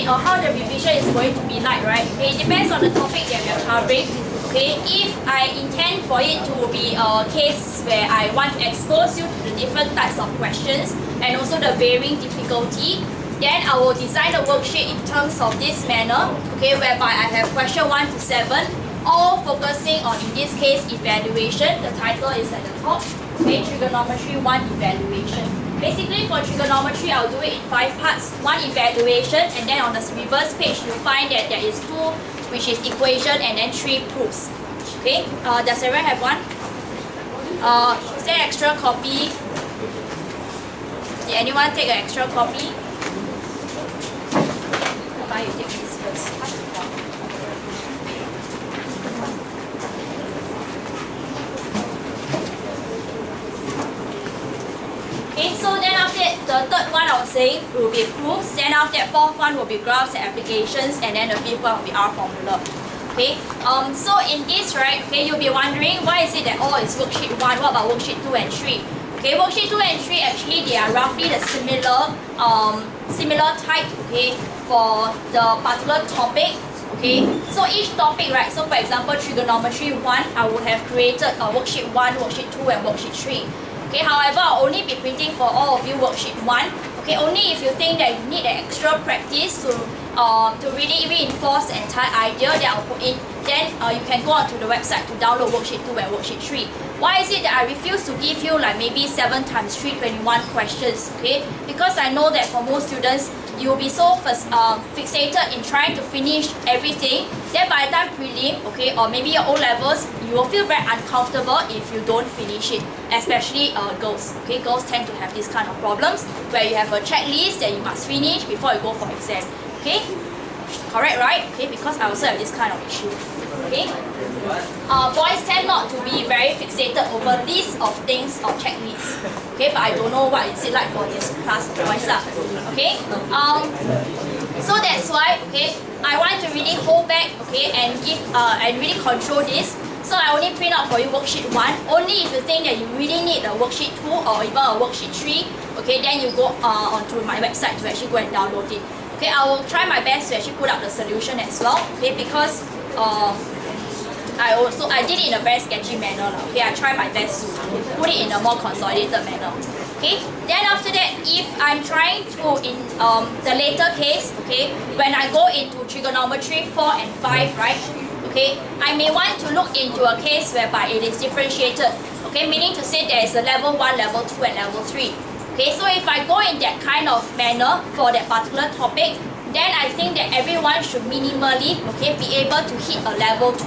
it or how the revision is going to be like, right? Okay, it depends on the topic that we are covering. Okay, if I intend for it to be a case where I want to expose you to the different types of questions and also the varying difficulty, then I will design the worksheet in terms of this manner, okay, whereby I have question 1 to 7, all focusing on, in this case, evaluation. The title is at the top, okay, trigonometry 1 evaluation. Basically for trigonometry, I'll do it in 5 parts, 1 evaluation, and then on the reverse page, you'll find that there is 2, which is equation, and then 3 proofs. Okay, does everyone have one? Is there extra copy? Did anyone take an extra copy? Why you take this first? Okay, so then after that, the third one I was saying will be proofs, then after that, fourth one will be graphs and applications, and then the fifth one will be R formula. Okay, so in this, right, okay, you'll be wondering why is it that all is worksheet 1, what about worksheet 2 and 3? Okay, worksheet 2 and 3 actually they are roughly the similar type, okay, for the particular topic. Okay, so each topic, right, so for example trigonometry 1, I would have created a worksheet 1, worksheet 2 and worksheet 3. Okay, however, I'll only be printing for all of you worksheet 1. Okay, only if you think that you need an extra practice to really reinforce the entire idea that I'll put in, then you can go onto the website to download worksheet 2 and worksheet 3. Why is it that I refuse to give you like maybe 7 times 3, 21 questions? Okay, because I know that for most students, you'll be so fixated in trying to finish everything, then by the time prelim, okay, or maybe your O-levels, you will feel very uncomfortable if you don't finish it, especially girls. Okay, girls tend to have this kind of problems where you have a checklist that you must finish before you go for exam. Okay, correct, right? Okay, because I also have this kind of issue. Okay, boys tend not to be very fixated over lists of things or checklists. Okay, but I don't know what is it like for this class of boys. Okay, so that's why, okay, I want to really hold back, okay, and give and really control this. So I only print out for you worksheet 1. Only if you think that you really need a worksheet 2 or even a worksheet 3, okay, then you go onto my website to actually go and download it. Okay, I will try my best to actually put out the solution as well, okay, because I did it in a very sketchy manner. Okay, I try my best to put it in a more consolidated manner. Okay, then after that, if I'm trying to, in the later case, okay, when I go into trigonometry 4 and 5, right, okay, I may want to look into a case whereby it is differentiated, okay, meaning to say there is a level 1, level 2 and level 3. Okay, so if I go in that kind of manner for that particular topic, then I think that everyone should minimally, okay, be able to hit a level 2.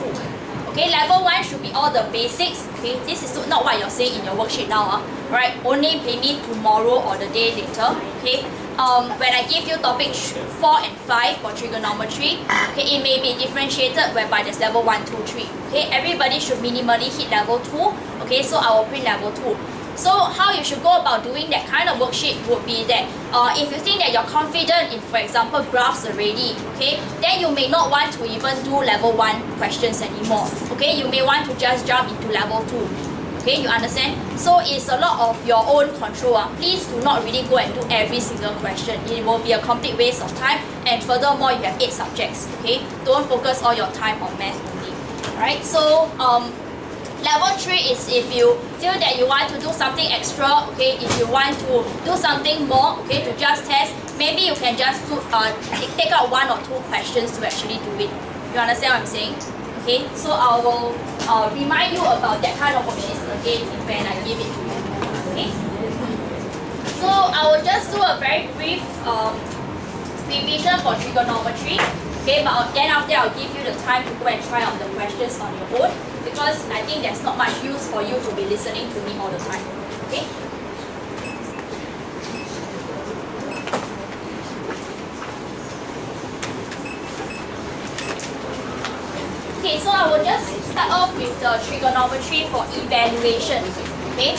Okay, level 1 should be all the basics. Okay, this is not what you're saying in your worksheet now. Right, only maybe tomorrow or the day later. Okay, when I give you topic 4 and 5 for trigonometry, okay, it may be differentiated whereby there's level 1, 2, 3. Okay, everybody should minimally hit level 2. Okay, so I will print level 2. So how you should go about doing that kind of worksheet would be that if you think that you're confident in, for example, graphs already, okay, then you may not want to even do level 1 questions anymore. Okay, you may want to just jump into level 2. Okay, you understand? So it's a lot of your own control. Please do not really go and do every single question. It will be a complete waste of time, and furthermore, you have 8 subjects. Okay, don't focus all your time on math only. Alright, so level 3 is if you feel that you want to do something extra, okay, if you want to do something more, okay, to just test, maybe you can just take out 1 or 2 questions to actually do it. You understand what I'm saying? Okay, so I will remind you about that kind of worksheets again when I give it to you. Okay, so I will just do a very brief revision for trigonometry. Okay, but then after I'll give you the time to go and try out the questions on your own, because I think there's not much use for you to be listening to me all the time. Okay? Okay, so I will just start off with the trigonometry for evaluation. Okay?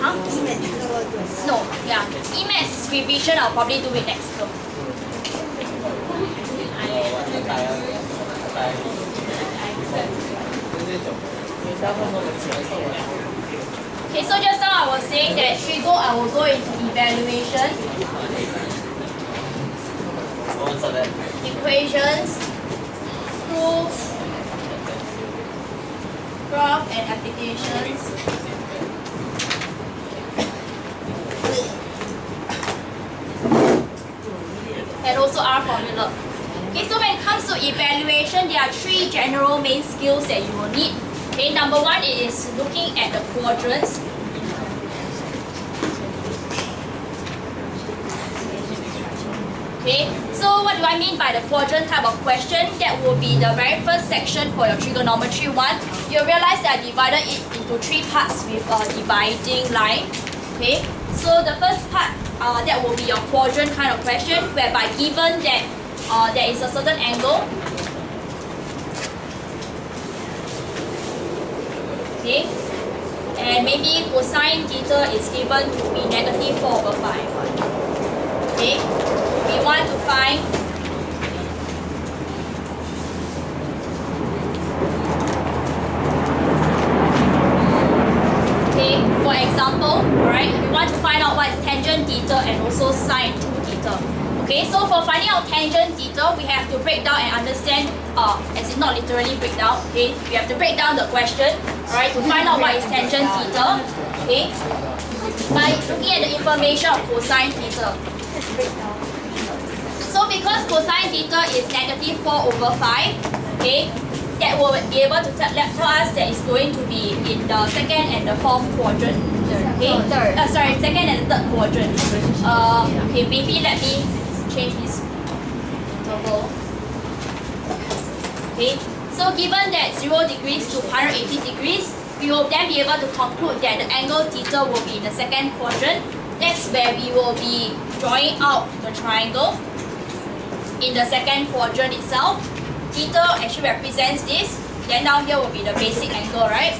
Huh? No, yeah. Eqns revision, I'll probably do it next term. Okay, so just now I was saying that Trigo, I will go into evaluation, equations, proofs, graph and applications. And also R formula. Okay, so when it comes to evaluation, there are three general main skills that you will need. Okay, number one is looking at the quadrants. Okay, so what do I mean by the quadrant type of question? That will be the very first section for your trigonometry 1. You'll realize that I divided it into 3 parts with a dividing line. Okay, so the first part, that will be your quadrant kind of question, whereby given that there is a certain angle, okay, and maybe cosine theta is given to be negative 4 over 5. Okay, we want to find for example, right, we want to find out what is tangent theta and also sine 2 theta. Okay, so for finding out tangent theta, we have to break down and understand, as in not literally break down, okay, we have to break down the question, alright, to find out what is tangent theta, okay, by looking at the information of cosine theta. So because cosine theta is negative 4 over 5, okay, that will be able to tell us that it's going to be in the second and the fourth quadrant. Okay, sorry, second and third quadrant. Okay, maybe let me change this interval. Okay, so given that 0 degrees to 180 degrees, we will then be able to conclude that the angle theta will be in the second quadrant. That's where we will be drawing out the triangle in the second quadrant itself. Theta actually represents this. Then down here will be the basic angle, right?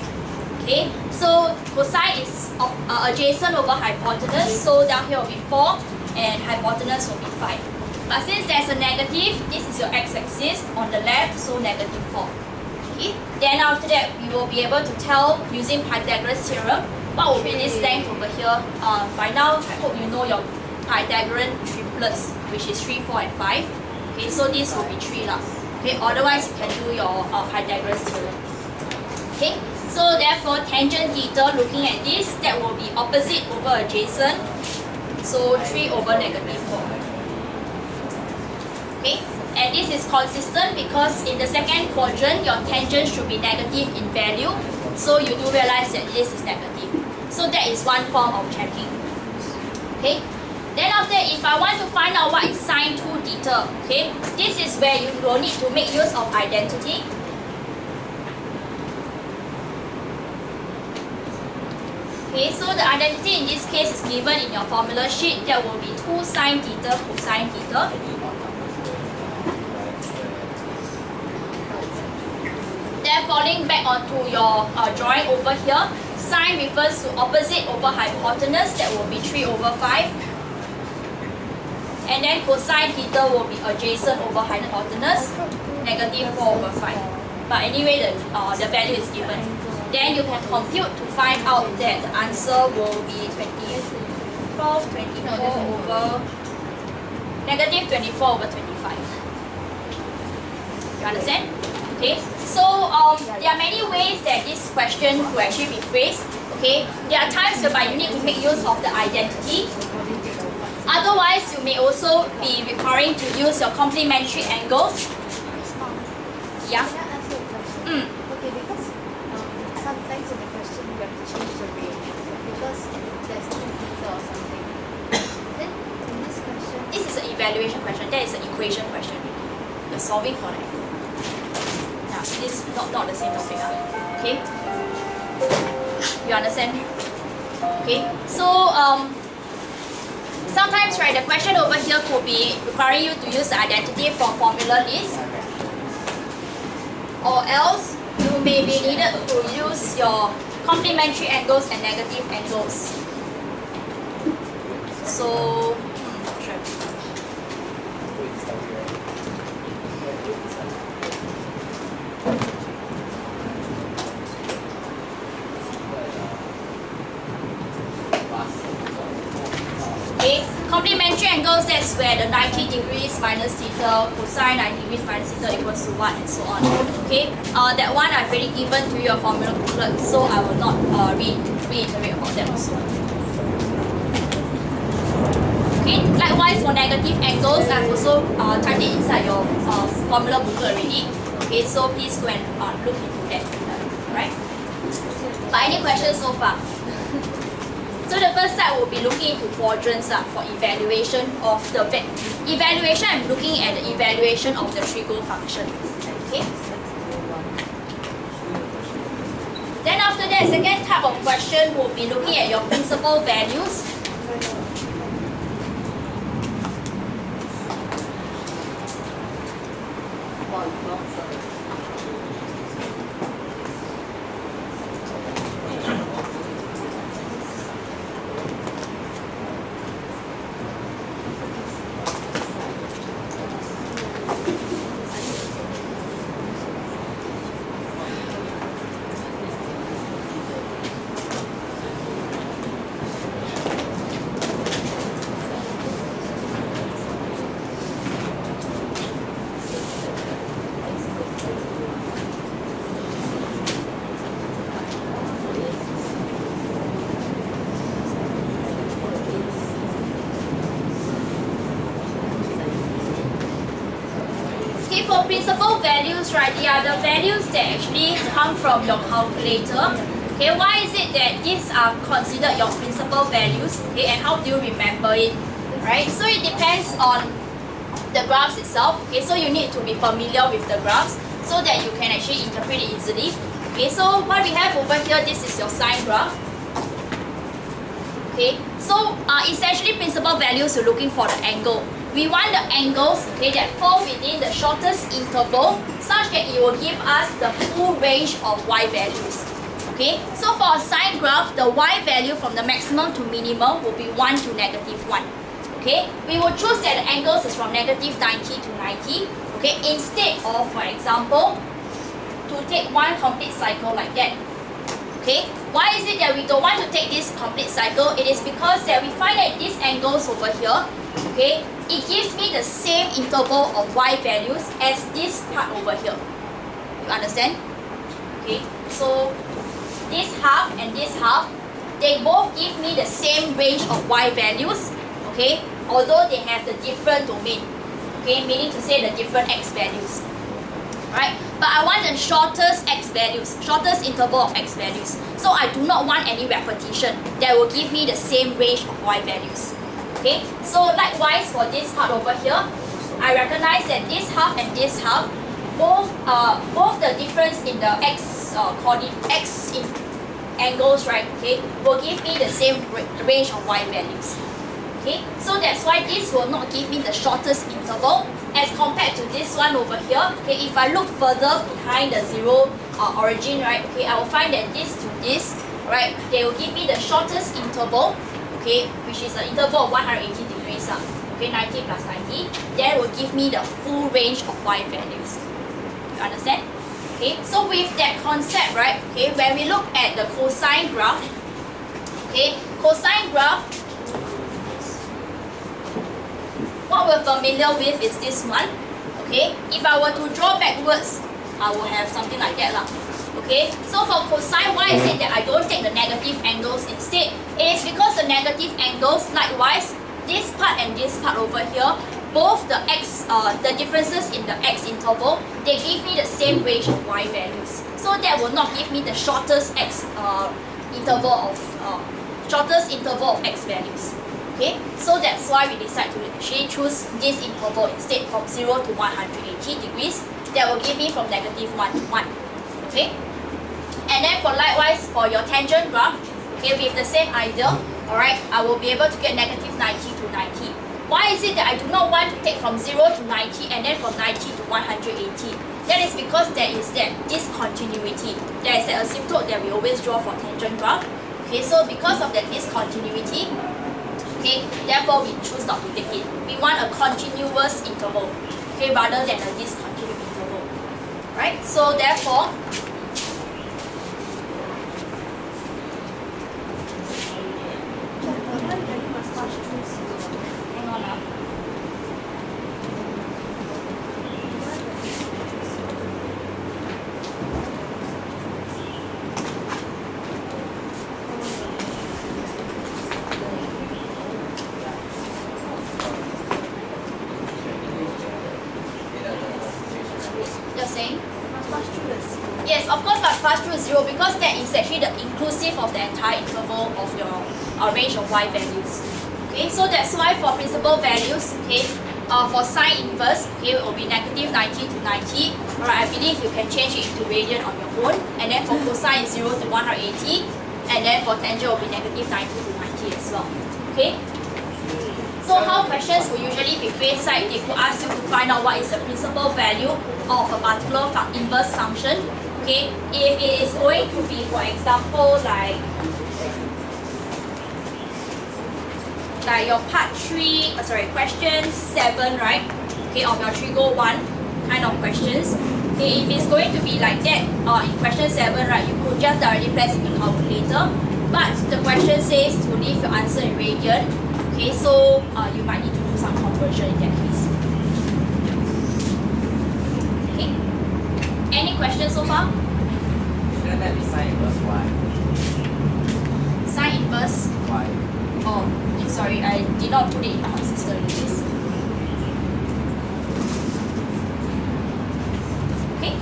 Okay, so cosine is adjacent over hypotenuse, so down here will be 4 and hypotenuse will be 5. But since there's a negative, this is your x-axis on the left, so negative 4. Okay, then after that we will be able to tell using Pythagoras theorem what will be this length over here. By now I hope you know your Pythagorean triplets, which is 3, 4 and 5. Okay, so this will be 3 lah. Okay, otherwise you can do your Pythagoras theorem. Okay, so therefore tangent theta, looking at this, that will be opposite over adjacent. So 3 over negative 4. Okay, and this is consistent because in the second quadrant, your tangent should be negative in value. So you do realize that this is negative. So that is one form of checking. Okay. Then after that, if I want to find out what is sine 2 theta, okay, this is where you will need to make use of identity. Okay, so the identity in this case is given in your formula sheet. That will be 2 sine theta cosine theta. Then falling back onto your drawing over here, sine refers to opposite over hypotenuse. That will be 3 over 5. And then cosine theta will be adjacent over hypotenuse, negative 4 over 5. But anyway, the value is given. Then you can compute to find out that the answer will be 24 over negative 24 over 25. You understand? Okay. So there are many ways that this question could actually be phrased. Okay. There are times whereby you need to make use of the identity. Otherwise, you may also be requiring to use your complementary angles. Yeah? Okay, because sometimes in the question you have to change the range because there's 2 theta or something. Then in this question, This is an evaluation question. That is an equation question. You're solving for that. Now, this is not the same topic. Okay? You understand? Okay? So, sometimes, right, the question over here could be requiring you to use the identity from formula list, or else you may be needed to use your complementary angles and negative angles. So, sure. because that's where the 90 degrees minus theta, cosine 90 degrees minus theta equals to 1 and so on. Okay, that one I've already given to you a formula booklet, so I will not reiterate about that also. Okay, likewise for negative angles, I've also typed it inside your formula booklet already. Okay, so please go and look into that. Alright? But any questions so far? So the first step will be looking into quadrants for evaluation of the evaluation. I'm looking at the evaluation of the Trigo function. Okay. Then after that, second type of question will be looking at your principal values. For principal values, right, they are the values that actually come from your calculator. Okay, why is it that these are considered your principal values? Okay, and how do you remember it? Right, so it depends on the graphs itself. Okay, so you need to be familiar with the graphs so that you can actually interpret it easily. Okay, so what we have over here, this is your sine graph. Okay, so essentially principal values, you're looking for the angle. We want the angles, okay, that fall within the shortest interval such that it will give us the full range of y values. Okay, so for a sine graph, the y value from the maximum to minimum will be 1 to negative 1. Okay, we will choose that the angles is from negative 90 to 90. Okay, instead of, for example, to take one complete cycle like that. Okay, why is it that we don't want to take this complete cycle? It is because that we find that these angles over here, okay, it gives me the same interval of y values as this part over here. You understand? Okay, so this half and this half, they both give me the same range of y values, okay, although they have the different domain, okay, meaning to say the different x values. Right? But I want the shortest x values, shortest interval of x values. So I do not want any repetition that will give me the same range of y values. Okay, so likewise for this part over here, I recognize that this half and this half, both the difference in the x in angles, right? Okay, will give me the same range of y values. Okay, so that's why this will not give me the shortest interval as compared to this one over here. Okay, if I look further behind the zero origin, right? Okay, I will find that this to this, right? They will give me the shortest interval. Okay, which is the interval of 180 degrees, okay, 90 plus 90, that will give me the full range of y values. You understand? Okay, so with that concept, right, okay, when we look at the cosine graph, okay, cosine graph, what we're familiar with is this one. Okay, if I were to draw backwards, I will have something like that lah. Okay, so for cosine, why is it that I don't take the negative angles instead? It is because the negative angles, likewise, this part and this part over here, both the the differences in the x interval, they give me the same range of y values. So that will not give me the shortest interval of x values. Okay, so that's why we decide to actually choose this interval instead from 0 to 180 degrees. That will give me from negative 1 to 1. Okay, and then for likewise for your tangent graph, okay, with the same idea, alright, I will be able to get negative 90 to 90. Why is it that I do not want to take from 0 to 90 and then from 90 to 180? That is because there is that discontinuity. There is that asymptote that we always draw for tangent graph. Okay, so because of that discontinuity, okay, therefore we choose not to take it. We want a continuous interval, okay, rather than a discontinuous interval. Right? So therefore, hang on now. You're saying? Must pass through the zero. Yes, of course must pass through 0 because that is actually the inclusive of the entire interval of your range of y values. Okay, so that's why for principal values, okay, for sine inverse, okay, it will be negative 90 to 90. Alright, I believe you can change it into radian on your own. And then for cosine 0 to 180. And then for tangent will be negative 90 to 90 as well. Okay? So how questions will usually be phrased like they could ask you to find out what is the principal value of a particular inverse function. Okay, if it is going to be, for example, like your part 3, question 7, right? Okay, of your Trigo 1 kind of questions. Okay, if it's going to be like that, in question 7, right, you could just directly press in the calculator. But the question says to leave your answer in radian. Okay, so you might need to do some conversion in that case. Okay. Any questions so far? Shouldn't that be sine inverse y? Sine inverse. Y. Oh, sorry, I did not put it in consistent list. Okay.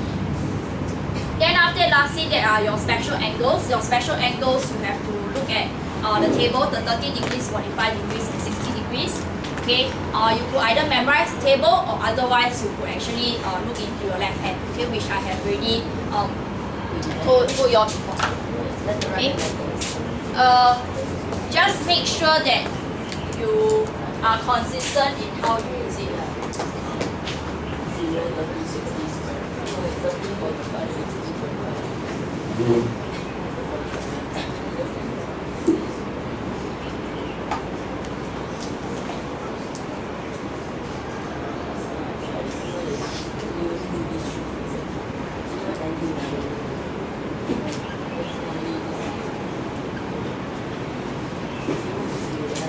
Then after lastly, there are your special angles. Your special angles, you have to look at the table, the 30 degrees, 45 degrees, and 60 degrees. Okay, you could either memorize the table or otherwise you could actually look into your left hand, okay, which I have already told you all before. Okay. Just make sure that you are consistent in how you use it.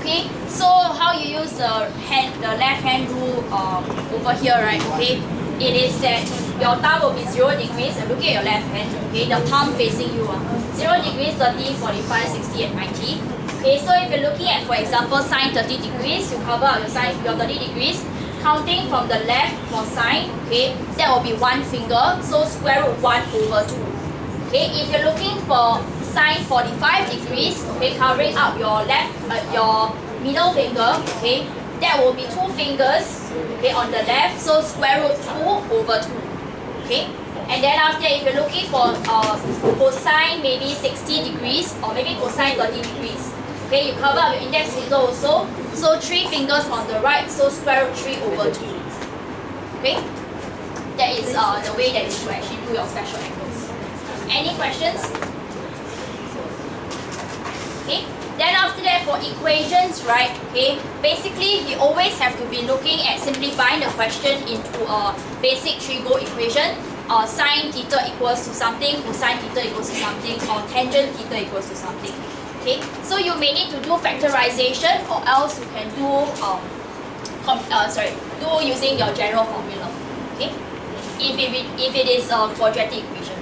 Okay, so how you use the left hand rule over here, right? Okay, it is that your thumb will be 0 degrees and looking at your left hand. Okay, the palm facing you. 0 degrees, 30, 45, 60, and 90. Okay, so if you're looking at, for example, sine 30 degrees, you cover out your 30 degrees. Counting from the left for sine, okay, that will be 1 finger, so square root 1 over 2. Okay, if you're looking for sine 45 degrees, okay, covering up your your middle finger, okay, that will be 2 fingers, okay, on the left, so square root 2 over 2, okay. And then after, if you're looking for cosine maybe 60 degrees or maybe cosine 30 degrees, okay, you cover up your index finger also, so 3 fingers on the right, so square root 3 over 2, okay. That is the way that you should actually do your special angles. Any questions? Okay. Then after that, for equations, right, okay, basically we always have to be looking at simplifying the question into a basic Trigo equation. Sine theta equals to something, cosine theta equals to something, or tangent theta equals to something. Okay, so you may need to do factorization, or else you can do do using your general formula. Okay, if it is a quadratic equation.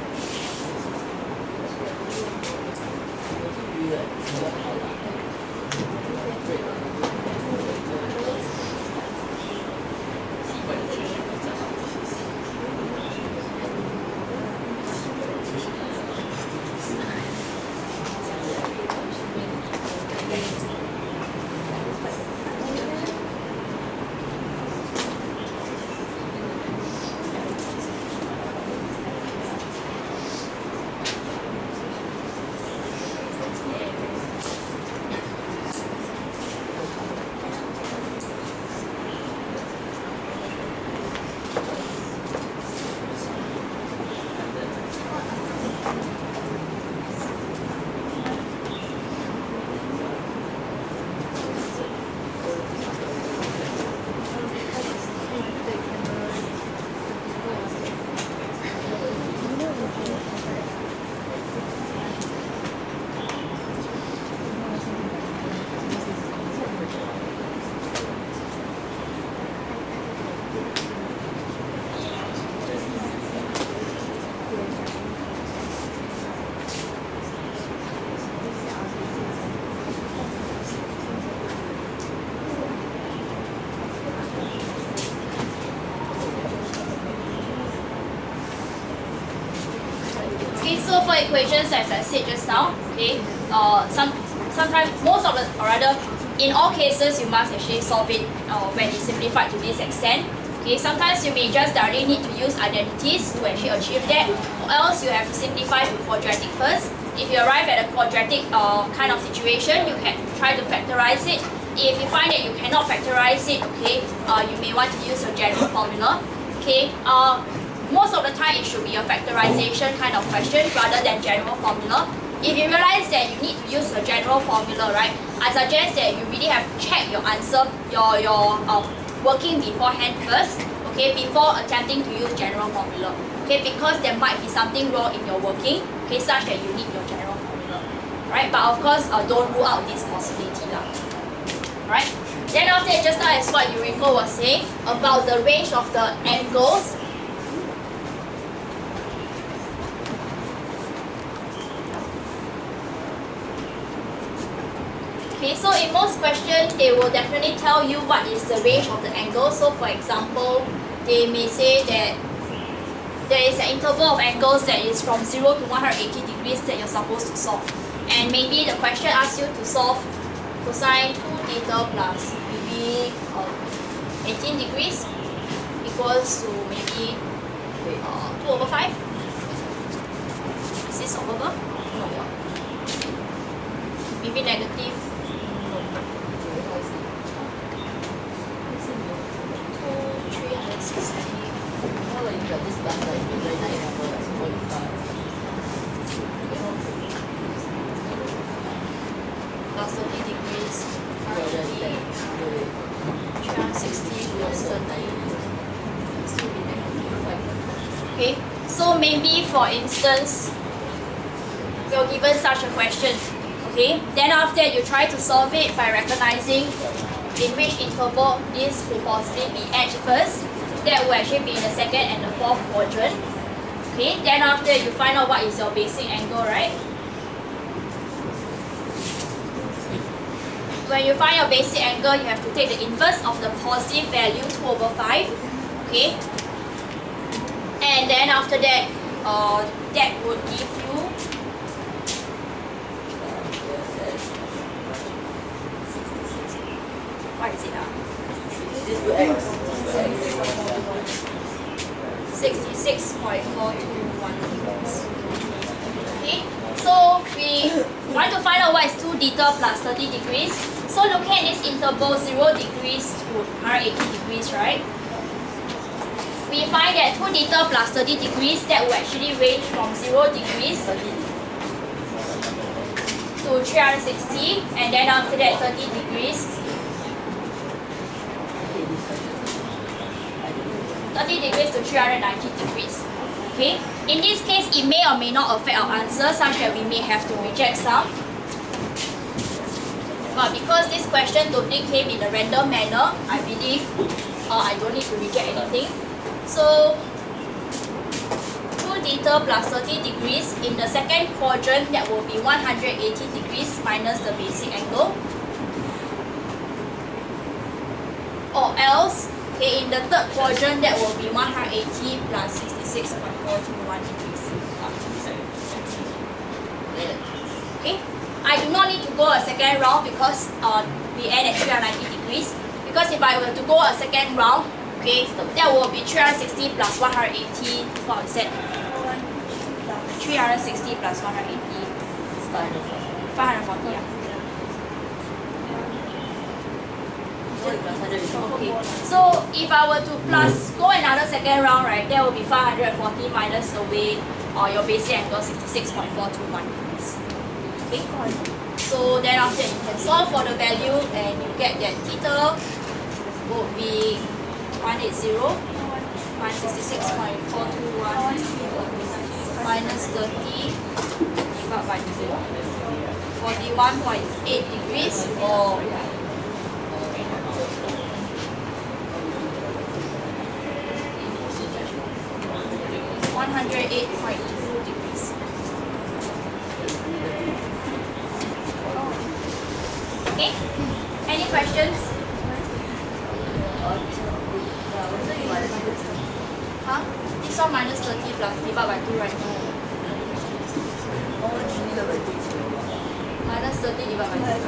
Okay, so for equations, as I said just now, okay, sometimes most of the, or rather, in all cases, you must actually solve it when it's simplified to this extent. Okay, sometimes you may just directly need to use identities to actually achieve that, or else you have to simplify to quadratic first. If you arrive at a quadratic kind of situation, you can try to factorize it. If you find that you cannot factorize it, okay, you may want to use your general formula. Okay, most of the time it should be a factorization kind of question rather than general formula. If you realize that you need to use your general formula, right, I suggest that you really have to check your answer, your working beforehand first, okay, before attempting to use general formula, okay, because there might be something wrong in your working, okay, such that you need your general formula, right? But of course, don't rule out this possibility, right? Then after that, just now as what Yuriko was saying about the range of the angles. Okay, so in most questions, they will definitely tell you what is the range of the angle. So for example, they may say that there is an interval of angles that is from 0 to 180 degrees that you're supposed to solve. And maybe the question asks you to solve cosine 2 theta plus maybe 18 degrees equals to maybe 2 over 5. Is this solvable? No. Maybe negative 360. Plus 30 degrees, 360 plus 30. Okay, so maybe for instance, you're given such a question. Okay, then after that you try to solve it by recognizing in which interval this could possibly be at first. That will actually be in the second and the fourth quadrant. Okay, then after that you find out what is your basic angle, right? When you find your basic angle, you have to take the inverse of the positive value 2 over 5. Okay, and then after that, that would give you what is it? 66.421 degrees. Okay, so we want to find out what is 2 theta plus 30 degrees. So looking at this interval 0 degrees to 180 degrees, right? We find that 2 theta plus 30 degrees, that will actually range from 0 degrees to 360, and then after that 30 degrees. 30 degrees to 390 degrees. Okay. In this case, it may or may not affect our answer, such that we may have to reject some. But because this question totally came in a random manner, I believe I don't need to reject anything. So 2 theta plus 30 degrees in the second quadrant, that will be 180 degrees minus the basic angle. Or else, okay, in the third quadrant, that will be 180 plus 66.421 degrees. Okay, I do not need to go a second round because we end at 390 degrees. Because if I were to go a second round, okay, that will be 360 plus 180. What was that? 360 plus 180. 540. Yeah. Okay, so if I were to go another second round, right, that will be 540 minus away your basic angle 66.421 degrees. Okay, so then after that you can solve for the value and you get that theta would be 180 minus 66.421 minus 30 divided by 41.8 degrees or 108.2 degrees. Okay? Any questions? Huh? This one minus 30 plus divided by 2, right? Minus 30 divided by 6.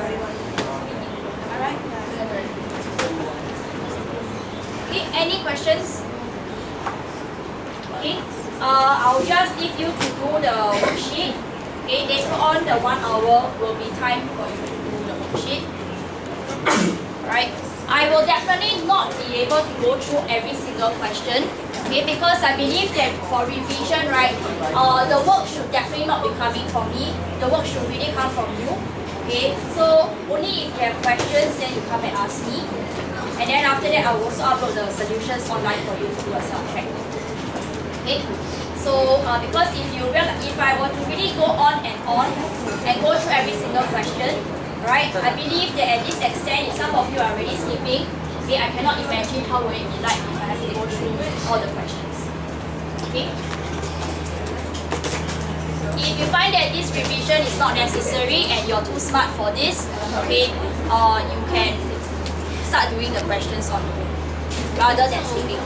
Alright? Okay, any questions? Okay, I'll just leave you to do the worksheet. Okay, later on the 1 hour will be time for you to do the worksheet. Right? I will definitely not be able to go through every single question. Okay, because I believe that for revision, right, the work should definitely not be coming from me. The work should really come from you. Okay, so only if you have questions, then you come and ask me. And then after that, I will also upload the solutions online for you to do a self-check. Okay, so because if I were to really go on and go through every single question, right, I believe that at this extent, if some of you are already sleeping, okay, I cannot imagine how would it be like if I have to go through all the questions. Okay. If you find that this revision is not necessary and you're too smart for this, okay, you can start doing the questions on your own rather than sleeping.